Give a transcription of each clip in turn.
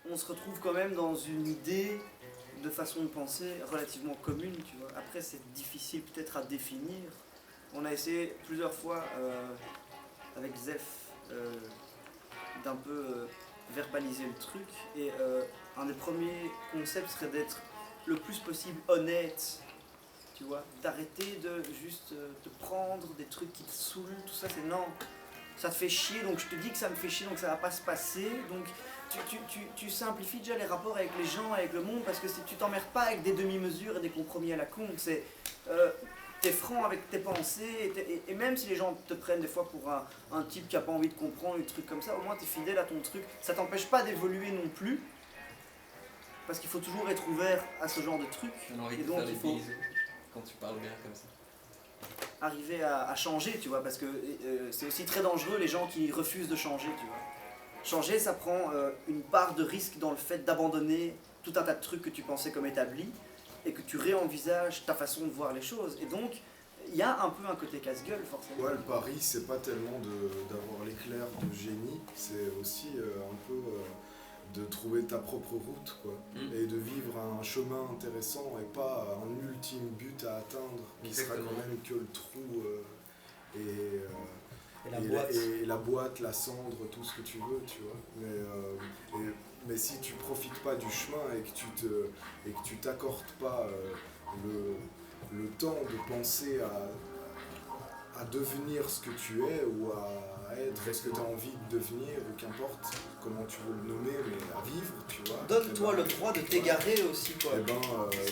on se retrouve quand même dans une idée de façon de penser relativement commune, tu vois. Après, c'est difficile peut-être à définir. On a essayé plusieurs fois avec Zef d'un peu verbaliser le truc, et un des premiers concepts serait d'être le plus possible honnête, tu vois, d'arrêter de juste te prendre des trucs qui te saoulent, tout ça, c'est non, ça te fait chier, donc je te dis que ça me fait chier, donc ça va pas se passer, donc tu simplifies déjà les rapports avec les gens, avec le monde, parce que tu t'emmerdes pas avec des demi-mesures et des compromis à la con, c'est t'es franc avec tes pensées, et même si les gens te prennent des fois pour un type qui a pas envie de comprendre, des trucs comme ça, au moins t'es fidèle à ton truc, ça t'empêche pas d'évoluer non plus, parce qu'il faut toujours être ouvert à ce genre de trucs, On a envie et de donc faire des il faut bisous quand tu parles bien comme ça. arriver à changer, tu vois, parce que c'est aussi très dangereux les gens qui refusent de changer, tu vois. Changer, ça prend une part de risque dans le fait d'abandonner tout un tas de trucs que tu pensais comme établis et que tu réenvisages ta façon de voir les choses. Et donc, il y a un peu un côté casse-gueule, forcément. Ouais, le pari, c'est pas tellement d'avoir l'éclair de génie, c'est aussi un peu de trouver ta propre route, quoi. Et de vivre un chemin intéressant et pas un ultime but à atteindre qui sera quand même que le trou et la boîte, la cendre, tout ce que tu veux, tu vois. Mais si tu profites pas du chemin et que tu t'accordes pas le temps de penser à devenir ce que tu es ou à être ce que tu as envie de devenir, ou qu'importe comment tu veux le nommer, mais à vivre, tu vois. Donne-toi le droit de t'égarer aussi, quoi. Et de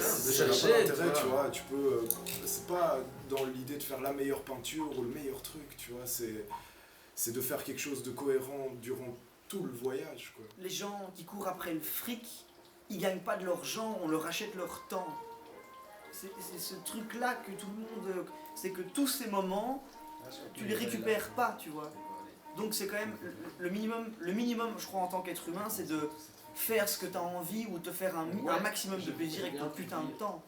ça n'a chercher, pas d'intérêt, tu vois. Tu peux, c'est pas dans l'idée de faire la meilleure peinture ou le meilleur truc, tu vois. C'est de faire quelque chose de cohérent durant tout le voyage, quoi. Les gens qui courent après le fric, ils gagnent pas de l'argent, on leur achète leur temps. C'est ce truc-là que tout le monde... C'est que tous ces moments, tu les récupères pas, tu vois. Donc c'est quand même le minimum, je crois, en tant qu'être humain, c'est de faire ce que tu as envie ou te faire un maximum de plaisir avec ton putain de temps.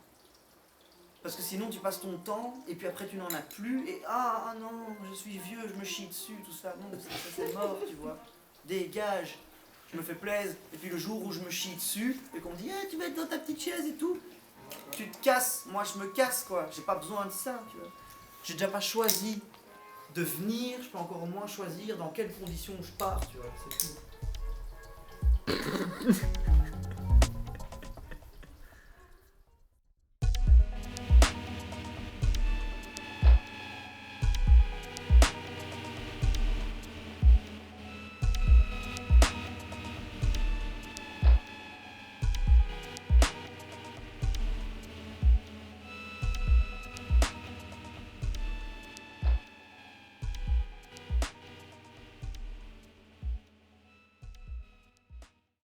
Parce que sinon tu passes ton temps et puis après tu n'en as plus et ah non, je suis vieux, je me chie dessus, tout ça. Non, ça c'est mort, tu vois. Dégage, je me fais plaisir. Et puis le jour où je me chie dessus et qu'on me dit tu vas être dans ta petite chaise et tout, tu te casses, moi je me casse, quoi. J'ai pas besoin de ça, tu vois. J'ai déjà pas choisi de venir, je peux encore moins choisir dans quelles conditions je pars, tu vois, c'est tout.